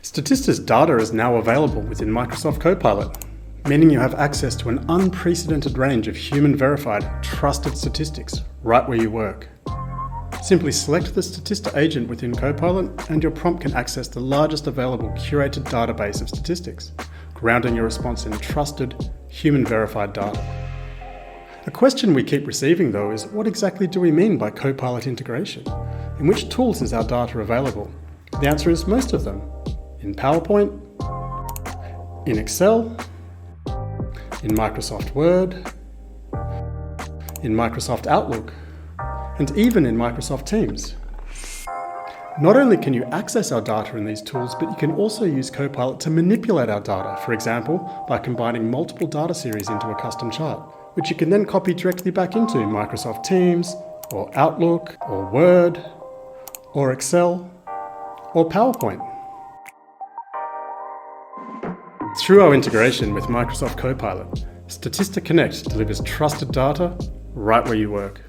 Statista's data is now available within Microsoft Copilot, meaning you have access to an unprecedented range of human-verified, trusted statistics right where you work. Simply select the Statista agent within Copilot and your prompt can access the largest available curated database of statistics, grounding your response in trusted, human-verified data. A question we keep receiving though is, what exactly do we mean by Copilot integration? In which tools is our data available? The answer is most of them. In PowerPoint, in Excel, in Microsoft Word, in Microsoft Outlook, and even in Microsoft Teams. Not only can you access our data in these tools, but you can also use Copilot to manipulate our data, for example, by combining multiple data series into a custom chart, which you can then copy directly back into Microsoft Teams, or Outlook, or Word, or Excel, or PowerPoint. Through our integration with Microsoft Copilot, Statista Connect delivers trusted data right where you work.